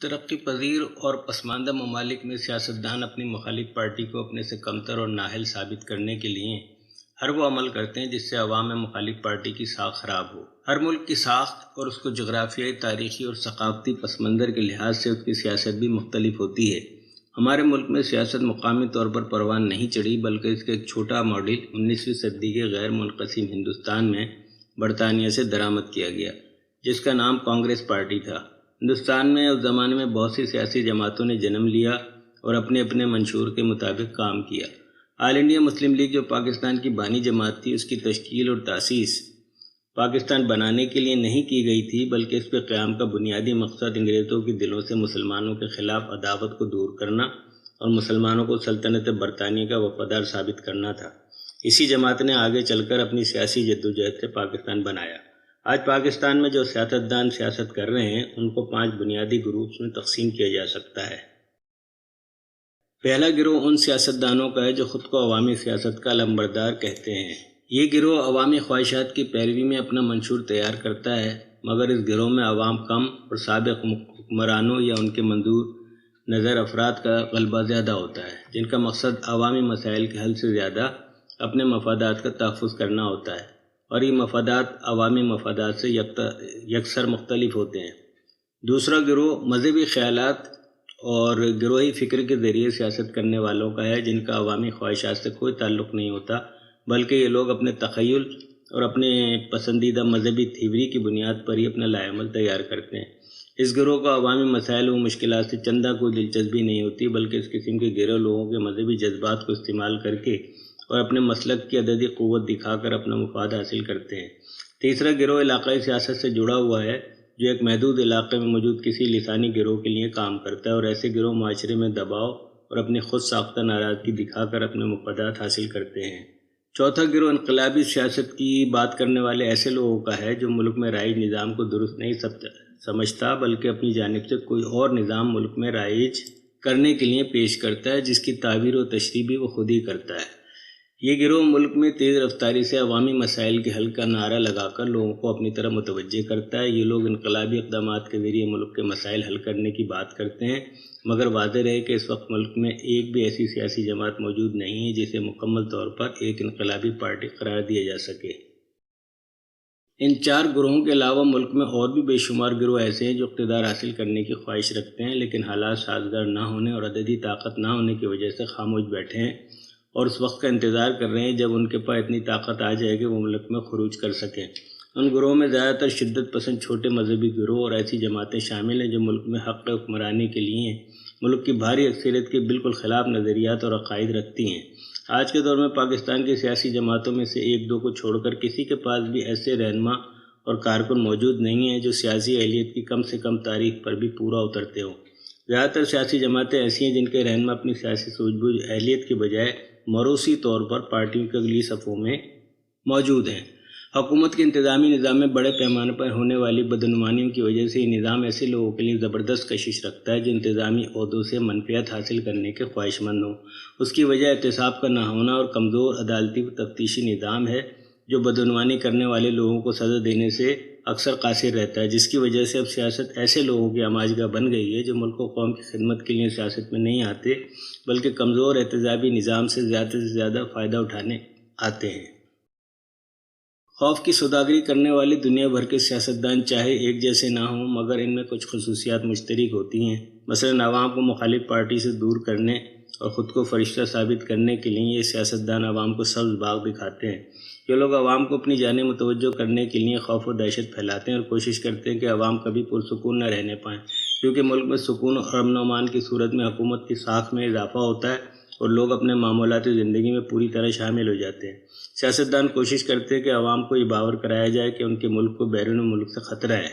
ترقی پذیر اور پسماندہ ممالک میں سیاستدان اپنی مخالف پارٹی کو اپنے سے کمتر اور نااہل ثابت کرنے کے لیے ہر وہ عمل کرتے ہیں جس سے عوام میں مخالف پارٹی کی ساکھ خراب ہو۔ ہر ملک کی ساخت اور اس کو جغرافیائی، تاریخی اور ثقافتی پس منظر کے لحاظ سے اس کی سیاست بھی مختلف ہوتی ہے۔ ہمارے ملک میں سیاست مقامی طور پر پروان نہیں چڑھی، بلکہ اس کا ایک چھوٹا ماڈل 19ویں صدی کے غیر منقسم ہندوستان میں برطانیہ سے درآمد کیا گیا، جس کا نام کانگریس پارٹی تھا۔ ہندوستان میں اس زمانے میں بہت سی سیاسی جماعتوں نے جنم لیا اور اپنے اپنے منشور کے مطابق کام کیا۔ آل انڈیا مسلم لیگ جو پاکستان کی بانی جماعت تھی، اس کی تشکیل اور تاسیس پاکستان بنانے کے لیے نہیں کی گئی تھی، بلکہ اس کے قیام کا بنیادی مقصد انگریزوں کے دلوں سے مسلمانوں کے خلاف عداوت کو دور کرنا اور مسلمانوں کو سلطنت برطانیہ کا وفادار ثابت کرنا تھا۔ اسی جماعت نے آگے چل کر اپنی سیاسی جدوجہد سے پاکستان بنایا۔ آج پاکستان میں جو سیاستدان سیاست کر رہے ہیں، ان کو 5 بنیادی گروپس میں تقسیم کیا جا سکتا ہے۔ پہلا گروہ ان سیاستدانوں کا ہے جو خود کو عوامی سیاست کا علمبردار کہتے ہیں۔ یہ گروہ عوامی خواہشات کی پیروی میں اپنا منشور تیار کرتا ہے، مگر اس گروہ میں عوام کم اور سابق حکمرانوں یا ان کے منظور نظر افراد کا غلبہ زیادہ ہوتا ہے، جن کا مقصد عوامی مسائل کے حل سے زیادہ اپنے مفادات کا تحفظ کرنا ہوتا ہے، اور یہ مفادات عوامی مفادات سے یکسر مختلف ہوتے ہیں۔ دوسرا گروہ مذہبی خیالات اور گروہی فکر کے ذریعے سیاست کرنے والوں کا ہے، جن کا عوامی خواہشات سے کوئی تعلق نہیں ہوتا، بلکہ یہ لوگ اپنے تخیل اور اپنے پسندیدہ مذہبی تھیوری کی بنیاد پر ہی اپنا لائحہ عمل تیار کرتے ہیں۔ اس گروہ کو عوامی مسائل و مشکلات سے چندہ کوئی دلچسپی نہیں ہوتی، بلکہ اس قسم کے گروہ لوگوں کے مذہبی جذبات کو استعمال کر کے اور اپنے مسلک کی عددی قوت دکھا کر اپنا مفاد حاصل کرتے ہیں۔ تیسرا گروہ علاقائی سیاست سے جڑا ہوا ہے، جو ایک محدود علاقے میں موجود کسی لسانی گروہ کے لیے کام کرتا ہے، اور ایسے گروہ معاشرے میں دباؤ اور اپنی خود ساختہ ناراضگی دکھا کر اپنے مفادات حاصل کرتے ہیں۔ چوتھا گروہ انقلابی سیاست کی بات کرنے والے ایسے لوگوں کا ہے جو ملک میں رائج نظام کو درست نہیں سمجھتا، بلکہ اپنی جانب سے کوئی اور نظام ملک میں رائج کرنے کے لیے پیش کرتا ہے، جس کی تعبیر و تشریح بھی وہ خود ہی کرتا ہے۔ یہ گروہ ملک میں تیز رفتاری سے عوامی مسائل کے حل کا نعرہ لگا کر لوگوں کو اپنی طرف متوجہ کرتا ہے۔ یہ لوگ انقلابی اقدامات کے ذریعے ملک کے مسائل حل کرنے کی بات کرتے ہیں، مگر واضح رہے کہ اس وقت ملک میں ایک بھی ایسی سیاسی جماعت موجود نہیں ہے جسے مکمل طور پر ایک انقلابی پارٹی قرار دیا جا سکے۔ ان 4 گروہوں کے علاوہ ملک میں اور بھی بے شمار گروہ ایسے ہیں جو اقتدار حاصل کرنے کی خواہش رکھتے ہیں، لیکن حالات سازگار نہ ہونے اور عددی طاقت نہ ہونے کی وجہ سے خاموش بیٹھے ہیں اور اس وقت کا انتظار کر رہے ہیں جب ان کے پاس اتنی طاقت آ جائے کہ وہ ملک میں خروج کر سکیں۔ ان گروہوں میں زیادہ تر شدت پسند چھوٹے مذہبی گروہ اور ایسی جماعتیں شامل ہیں جو ملک میں حق حکمرانی کے لیے ملک کی بھاری اکثریت کے بالکل خلاف نظریات اور عقائد رکھتی ہیں۔ آج کے دور میں پاکستان کی سیاسی جماعتوں میں سے 1-2 کو چھوڑ کر کسی کے پاس بھی ایسے رہنما اور کارکن موجود نہیں ہیں جو سیاسی اہلیت کی کم سے کم تاریخ پر بھی پورا اترتے ہوں۔ زیادہ تر سیاسی جماعتیں ایسی ہیں جن کے رہنما اپنی سیاسی سوجھ بوجھ اہلیت کے بجائے موروثی طور پر پارٹیوں کے اگلی صفوں میں موجود ہیں۔ حکومت کے انتظامی نظام میں بڑے پیمانے پر ہونے والی بدعنوانیوں کی وجہ سے یہ نظام ایسے لوگوں کے لیے زبردست کشش رکھتا ہے جو انتظامی عہدوں سے منفعت حاصل کرنے کے خواہش مند ہوں۔ اس کی وجہ احتساب کا نہ ہونا اور کمزور عدالتی و تفتیشی نظام ہے، جو بدعنوانی کرنے والے لوگوں کو سزا دینے سے اکثر قاصر رہتا ہے، جس کی وجہ سے اب سیاست ایسے لوگوں کی آماجگاہ بن گئی ہے جو ملک و قوم کی خدمت کے لیے سیاست میں نہیں آتے، بلکہ کمزور احتسابی نظام سے زیادہ فائدہ اٹھانے آتے ہیں۔ خوف کی سوداگری کرنے والے دنیا بھر کے سیاستدان چاہے ایک جیسے نہ ہوں، مگر ان میں کچھ خصوصیات مشترک ہوتی ہیں۔ مثلاً عوام کو مخالف پارٹی سے دور کرنے اور خود کو فرشتہ ثابت کرنے کے لیے یہ سیاستدان عوام کو سبز باغ دکھاتے ہیں۔ یہ لوگ عوام کو اپنی جانب متوجہ کرنے کے لیے خوف و دہشت پھیلاتے ہیں اور کوشش کرتے ہیں کہ عوام کبھی پرسکون نہ رہنے پائیں، کیونکہ ملک میں سکون اور امن و امان کی صورت میں حکومت کی ساکھ میں اضافہ ہوتا ہے اور لوگ اپنے معمولاتی زندگی میں پوری طرح شامل ہو جاتے ہیں۔ سیاستدان کوشش کرتے ہیں کہ عوام کو یہ باور کرایا جائے کہ ان کے ملک کو بیرون ملک سے خطرہ ہے،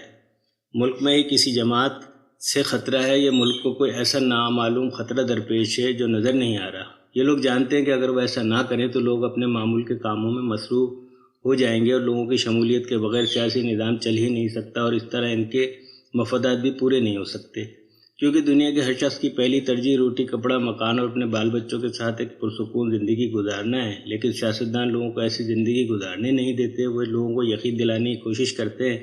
ملک میں ہی کسی جماعت سے خطرہ ہے، یا ملک کو کوئی ایسا نامعلوم خطرہ درپیش ہے جو نظر نہیں آ رہا۔ یہ لوگ جانتے ہیں کہ اگر وہ ایسا نہ کریں تو لوگ اپنے معمول کے کاموں میں مصروف ہو جائیں گے اور لوگوں کی شمولیت کے بغیر سیاسی نظام چل ہی نہیں سکتا، اور اس طرح ان کے مفادات بھی پورے نہیں ہو سکتے، کیونکہ دنیا کے ہر شخص کی پہلی ترجیح روٹی کپڑا مکان اور اپنے بال بچوں کے ساتھ ایک پرسکون زندگی گزارنا ہے۔ لیکن سیاستدان لوگوں کو ایسی زندگی گزارنے نہیں دیتے، وہ لوگوں کو یقین دلانے کی کوشش کرتے ہیں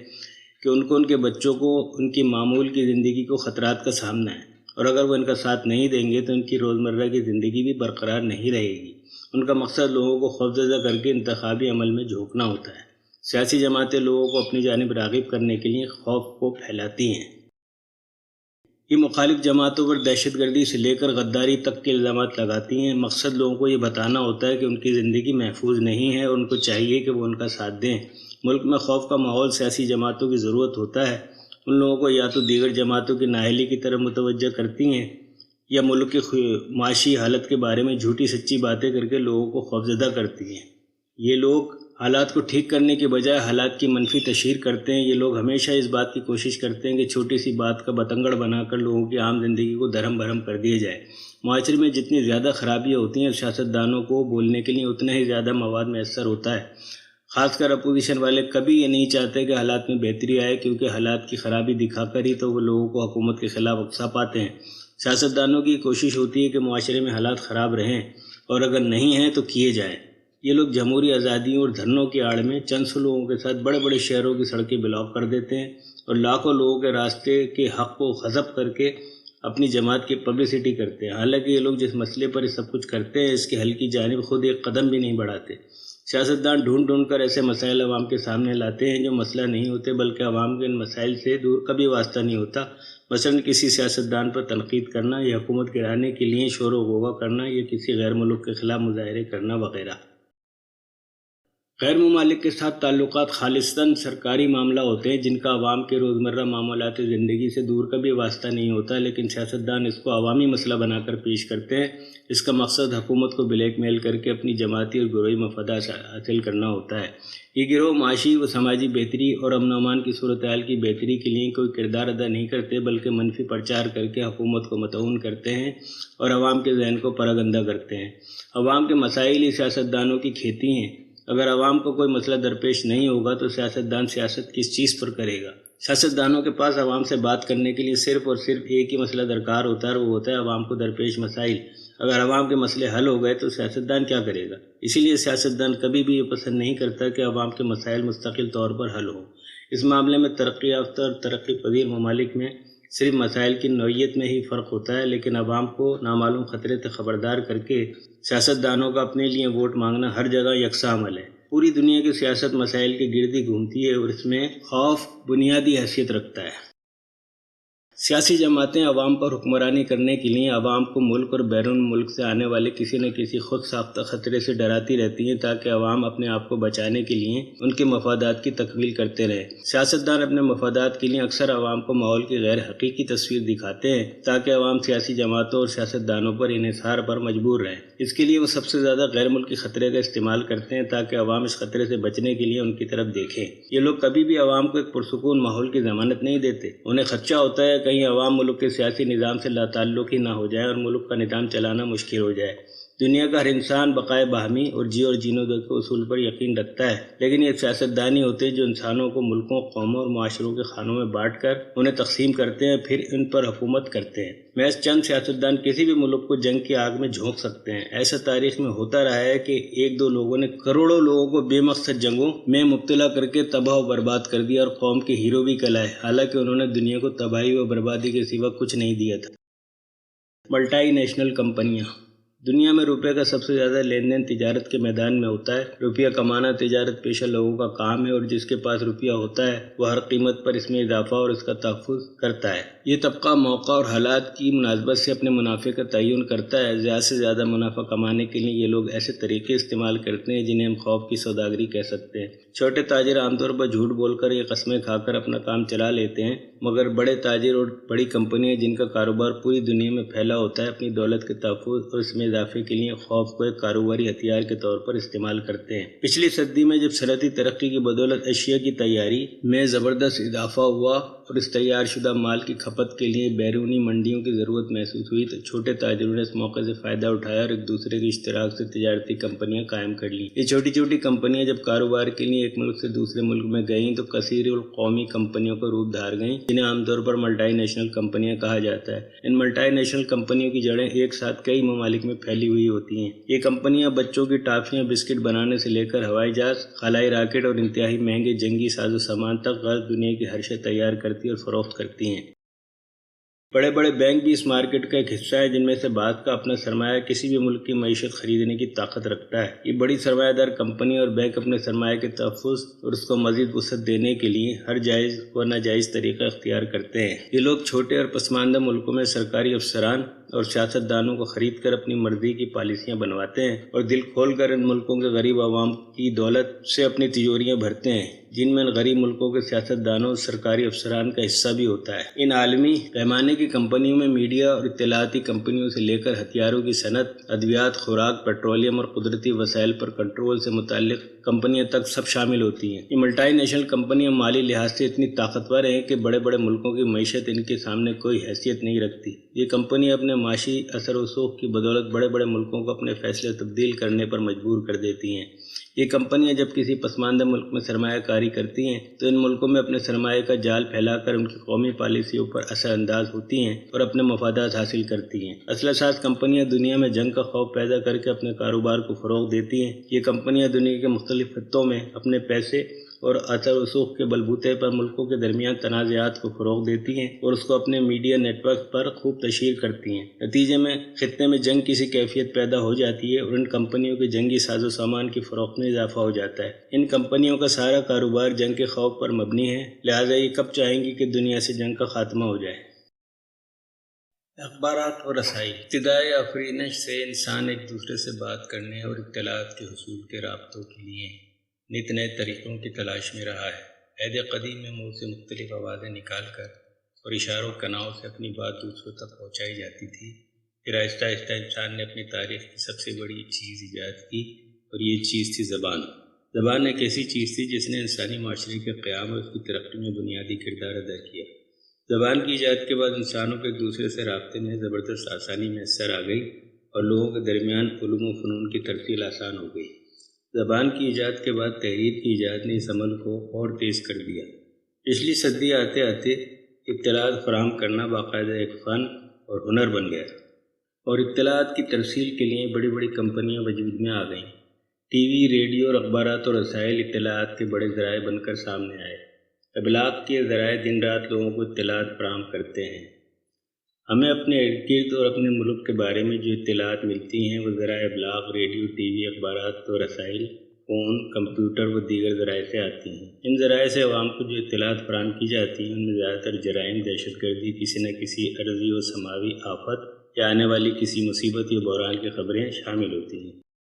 کہ ان کو ان کے بچوں کو ان کی معمول کی زندگی کو خطرات کا سامنا ہے، اور اگر وہ ان کا ساتھ نہیں دیں گے تو ان کی روزمرہ کی زندگی بھی برقرار نہیں رہے گی۔ ان کا مقصد لوگوں کو خوفزدہ کر کے انتخابی عمل میں جھونکنا ہوتا ہے۔ سیاسی جماعتیں لوگوں کو اپنی جانب راغب کرنے کے لیے خوف کو پھیلاتی ہیں۔ یہ مخالف جماعتوں پر دہشت گردی سے لے کر غداری تک کے الزامات لگاتی ہیں۔ مقصد لوگوں کو یہ بتانا ہوتا ہے کہ ان کی زندگی محفوظ نہیں ہے اور ان کو چاہیے کہ وہ ان کا ساتھ دیں۔ ملک میں خوف کا ماحول سیاسی جماعتوں کی ضرورت ہوتا ہے۔ ان لوگوں کو یا تو دیگر جماعتوں کی نااہلی کی طرف متوجہ کرتی ہیں یا ملک کی معاشی حالت کے بارے میں جھوٹی سچی باتیں کر کے لوگوں کو خوفزدہ کرتی ہیں۔ یہ لوگ حالات کو ٹھیک کرنے کے بجائے حالات کی منفی تشہیر کرتے ہیں۔ یہ لوگ ہمیشہ اس بات کی کوشش کرتے ہیں کہ چھوٹی سی بات کا بتنگڑ بنا کر لوگوں کی عام زندگی کو دھرم بھرم کر دیا جائے۔ معاشرے میں جتنی زیادہ خرابیاں ہوتی ہیں، سیاستدانوں کو بولنے کے لیے اتنا ہی زیادہ مواد میسر ہوتا ہے۔ خاص کر اپوزیشن والے کبھی یہ نہیں چاہتے کہ حالات میں بہتری آئے، کیونکہ حالات کی خرابی دکھا کر ہی تو وہ لوگوں کو حکومت کے خلاف اکسا پاتے ہیں۔ سیاستدانوں کی کوشش ہوتی ہے کہ معاشرے میں حالات خراب رہیں اور اگر نہیں ہیں تو کیے جائیں۔ یہ لوگ جمہوری آزادیوں اور دھرنوں کی آڑ میں چند سو لوگوں کے ساتھ بڑے بڑے شہروں کی سڑکیں بلاک کر دیتے ہیں اور لاکھوں لوگوں کے راستے کے حق کو غصب کر کے اپنی جماعت کی پبلسٹی کرتے ہیں۔ حالانکہ یہ لوگ جس مسئلے پر یہ سب کچھ کرتے ہیں، اس کے حل کی جانب خود ایک قدم بھی نہیں بڑھاتے۔ سیاستدان ڈھونڈ ڈھونڈ کر ایسے مسائل عوام کے سامنے لاتے ہیں جو مسئلہ نہیں ہوتے، بلکہ عوام کے ان مسائل سے دور کبھی واسطہ نہیں ہوتا۔ مثلاً کسی سیاستدان پر تنقید کرنا یا حکومت گرانے کے لیے شور و غوغا کرنا یا کسی غیر ملک کے خلاف مظاہرے کرنا وغیرہ۔ غیر ممالک کے ساتھ تعلقات خالصتاً سرکاری معاملہ ہوتے ہیں جن کا عوام کے روزمرہ معاملات زندگی سے دور کبھی واسطہ نہیں ہوتا، لیکن سیاستدان اس کو عوامی مسئلہ بنا کر پیش کرتے ہیں۔ اس کا مقصد حکومت کو بلیک میل کر کے اپنی جماعتی اور گروہی مفادات حاصل کرنا ہوتا ہے۔ یہ گروہ معاشی و سماجی بہتری اور امن و امان کی صورتحال کی بہتری کے لیے کوئی کردار ادا نہیں کرتے، بلکہ منفی پرچار کر کے حکومت کو مطعون کرتے ہیں اور عوام کے ذہن کو پراگندہ کرتے ہیں۔ عوام کے مسائل ہی سیاستدانوں کی کھیتی ہیں۔ اگر عوام کو کوئی مسئلہ درپیش نہیں ہوگا تو سیاستدان سیاست کس چیز پر کرے گا؟ سیاستدانوں کے پاس عوام سے بات کرنے کے لیے صرف اور صرف ایک ہی مسئلہ درکار ہوتا ہے، اور وہ ہوتا ہے عوام کو درپیش مسائل۔ اگر عوام کے مسئلے حل ہو گئے تو سیاستدان کیا کرے گا؟ اسی لیے سیاستدان کبھی بھی یہ پسند نہیں کرتا کہ عوام کے مسائل مستقل طور پر حل ہوں۔ اس معاملے میں ترقی یافتہ اور ترقی پذیر ممالک میں صرف مسائل کی نوعیت میں ہی فرق ہوتا ہے، لیکن عوام کو نامعلوم خطرے سے خبردار کر کے سیاستدانوں کا اپنے لیے ووٹ مانگنا ہر جگہ یکساں عمل ہے۔ پوری دنیا کی سیاست مسائل کے گرد ہی گھومتی ہے اور اس میں خوف بنیادی حیثیت رکھتا ہے۔ سیاسی جماعتیں عوام پر حکمرانی کرنے کے لیے عوام کو ملک اور بیرون ملک سے آنے والے کسی نہ کسی خود ساختہ خطرے سے ڈراتی رہتی ہیں تاکہ عوام اپنے آپ کو بچانے کے لیے ان کے مفادات کی تکمیل کرتے رہیں۔ سیاستدان اپنے مفادات کے لیے اکثر عوام کو ماحول کی غیر حقیقی تصویر دکھاتے ہیں تاکہ عوام سیاسی جماعتوں اور سیاستدانوں پر انحصار پر مجبور رہیں۔ اس کے لیے وہ سب سے زیادہ غیر ملکی خطرے کا استعمال کرتے ہیں تاکہ عوام اس خطرے سے بچنے کے لیے ان کی طرف دیکھیں۔ یہ لوگ کبھی بھی عوام کو ایک پرسکون ماحول کی ضمانت نہیں دیتے۔ انہیں خدشہ ہوتا ہے کہیں عوام ملک کے سیاسی نظام سے لاتعلق ہی نہ ہو جائے اور ملک کا نظام چلانا مشکل ہو جائے۔ دنیا کا ہر انسان بقائے باہمی اور جی اور جینو دو کے اصول پر یقین رکھتا ہے، لیکن یہ سیاستدانی ہوتے ہیں جو انسانوں کو ملکوں، قوموں اور معاشروں کے خانوں میں بانٹ کر انہیں تقسیم کرتے ہیں، پھر ان پر حکومت کرتے ہیں۔ محض چند سیاستدان کسی بھی ملک کو جنگ کی آگ میں جھونک سکتے ہیں۔ ایسا تاریخ میں ہوتا رہا ہے کہ ایک دو لوگوں نے کروڑوں لوگوں کو بے مقصد جنگوں میں مبتلا کر کے تباہ و برباد کر دیا اور قوم کے ہیرو بھی کہلائے، حالانکہ انہوں نے دنیا کو تباہی و بربادی کے سوا کچھ نہیں دیا تھا۔ ملٹی نیشنل کمپنیاں۔ دنیا میں روپے کا سب سے زیادہ لین دین تجارت کے میدان میں ہوتا ہے۔ روپیہ کمانا تجارت پیشہ لوگوں کا کام ہے اور جس کے پاس روپیہ ہوتا ہے وہ ہر قیمت پر اس میں اضافہ اور اس کا تحفظ کرتا ہے۔ یہ طبقہ موقع اور حالات کی مناسبت سے اپنے منافع کا تعین کرتا ہے۔ زیادہ سے زیادہ منافع کمانے کے لیے یہ لوگ ایسے طریقے استعمال کرتے ہیں جنہیں ہم خوف کی سوداگری کہہ سکتے ہیں۔ چھوٹے تاجر عام طور پر جھوٹ بول کر یا قسمیں کھا کر اپنا کام چلا لیتے ہیں، مگر بڑے تاجر اور بڑی کمپنیاں جن کا کاروبار پوری دنیا میں پھیلا ہوتا ہے اپنی دولت کے تحفظ اور اس میں اضافے کے لیے خوف کو ایک کاروباری ہتھیار کے طور پر استعمال کرتے ہیں۔ پچھلی صدی میں جب صنعتی ترقی کی بدولت اشیاء کی تیاری میں زبردست اضافہ ہوا اور اس تیار شدہ مال کی کھپت کے لیے بیرونی منڈیوں کی ضرورت محسوس ہوئی تو چھوٹے تاجروں نے اس موقع سے فائدہ اٹھایا اور ایک دوسرے کے اشتراک سے تجارتی کمپنیاں قائم کر لیں۔ یہ چھوٹی چھوٹی کمپنیاں جب کاروبار کے لیے ایک ملک سے دوسرے ملک میں گئیں تو کثیر القومی کمپنیوں کا روپ دھار گئیں، جنہیں عام طور پر ملٹی نیشنل کمپنیاں کہا جاتا ہے۔ ان ملٹی نیشنل کمپنیوں کی جڑیں ایک ساتھ کئی ممالک میں پھیلی ہوئی ہوتی ہیں۔ یہ کمپنیاں بچوں کی ٹافیاں، بسکٹ بنانے سے لے کر ہوائی جہاز، خلائی راکٹ اور انتہائی مہنگے جنگی ساز و سامان تک غرب دنیا کی ہر شے تیار کرتی اور فروخت کرتی ہیں۔ بڑے بڑے بینک بھی اس مارکیٹ کا ایک حصہ ہیں، جن میں سے بعض کا اپنا سرمایہ کسی بھی ملک کی معیشت خریدنے کی طاقت رکھتا ہے۔ یہ بڑی سرمایہ دار کمپنی اور بینک اپنے سرمایہ کے تحفظ اور اس کو مزید وسعت دینے کے لیے ہر جائز و ناجائز طریقہ اختیار کرتے ہیں۔ یہ لوگ چھوٹے اور پسماندہ ملکوں میں سرکاری افسران اور سیاستدانوں کو خرید کر اپنی مرضی کی پالیسیاں بنواتے ہیں اور دل کھول کر ان ملکوں کے غریب عوام کی دولت سے اپنی تجوریاں بھرتے ہیں، جن میں ان غریب ملکوں کے سیاستدانوں اور سرکاری افسران کا حصہ بھی ہوتا ہے۔ ان عالمی پیمانے کی کمپنیوں میں میڈیا اور اطلاعاتی کمپنیوں سے لے کر ہتھیاروں کی صنعت، ادویات، خوراک، پیٹرولیم اور قدرتی وسائل پر کنٹرول سے متعلق کمپنیاں تک سب شامل ہوتی ہیں۔ یہ ملٹی نیشنل کمپنیاں مالی لحاظ سے اتنی طاقتور ہیں کہ بڑے بڑے ملکوں کی معیشت ان کے سامنے کوئی حیثیت نہیں رکھتی۔ یہ کمپنیاں اپنے معاشی اثر و رسوخ کی بدولت بڑے بڑے ملکوں کو اپنے فیصلے تبدیل کرنے پر مجبور کر دیتی ہیں۔ یہ کمپنیاں جب کسی پسماندہ ملک میں سرمایہ کاری کرتی ہیں تو ان ملکوں میں اپنے سرمایہ کا جال پھیلا کر ان کی قومی پالیسیوں پر اثر انداز ہوتی ہیں اور اپنے مفادات حاصل کرتی ہیں۔ اسلحہ ساز کمپنیاں دنیا میں جنگ کا خوف پیدا کر کے اپنے کاروبار کو فروغ دیتی ہیں۔ یہ کمپنیاں دنیا کے مختلف خطوں میں اپنے پیسے اور اثر و رسوخ کے بلبوتے پر ملکوں کے درمیان تنازعات کو فروغ دیتی ہیں اور اس کو اپنے میڈیا نیٹ ورک پر خوب تشہیر کرتی ہیں۔ نتیجے میں خطے میں جنگ کی سی کیفیت پیدا ہو جاتی ہے اور ان کمپنیوں کے جنگی ساز و سامان کی فروخت میں اضافہ ہو جاتا ہے۔ ان کمپنیوں کا سارا کاروبار جنگ کے خوف پر مبنی ہے، لہٰذا یہ کب چاہیں گی کہ دنیا سے جنگ کا خاتمہ ہو جائے۔ اخبارات اور رسائی۔ ابتدائی آفرینش سے انسان ایک دوسرے سے بات کرنے اور اطلاعات کے حصول کے رابطوں کے لیے نت نئے طریقوں کی تلاش میں رہا ہے۔ عہد قدیم میں منہ سے مختلف آوازیں نکال کر اور اشاروں کناؤں سے اپنی بات دوسروں تک پہنچائی جاتی تھی۔ پھر آہستہ آہستہ انسان نے اپنی تاریخ کی سب سے بڑی چیز ایجاد کی اور یہ چیز تھی زبان۔ زبان ایک ایسی چیز تھی جس نے انسانی معاشرے کے قیام اور اس کی ترقی میں بنیادی کردار ادا کیا۔ زبان کی ایجاد کے بعد انسانوں کے ایک دوسرے سے رابطے میں زبردست آسانی میسر آ گئی اور لوگوں کے درمیان علوم و فنون کی ترسیل آسان ہو گئی۔ زبان کی ایجاد کے بعد تحریر کی ایجاد نے اس عمل کو اور تیز کر دیا۔ پچھلی صدی آتے آتے اطلاعات فراہم کرنا باقاعدہ ایک فن اور ہنر بن گیا اور اطلاعات کی ترسیل کے لیے بڑی بڑی کمپنیاں وجود میں آ گئیں۔ ٹی وی، ریڈیو اور اخبارات اور رسائل اطلاعات کے بڑے ذرائع بن کر سامنے آئے۔ ابلاغ کے ذرائع دن رات لوگوں کو اطلاعات فراہم کرتے ہیں۔ ہمیں اپنے ارد گرد اور اپنے ملک کے بارے میں جو اطلاعات ملتی ہیں وہ ذرائع ابلاغ، ریڈیو، ٹی وی، اخبارات و رسائل، فون، کمپیوٹر و دیگر ذرائع سے آتی ہیں۔ ان ذرائع سے عوام کو جو اطلاعات فراہم کی جاتی ہیں ان میں زیادہ تر جرائم، دہشت گردی، کسی نہ کسی ارضی و سماوی آفت یا آنے والی کسی مصیبت یا بحران کی خبریں شامل ہوتی ہیں۔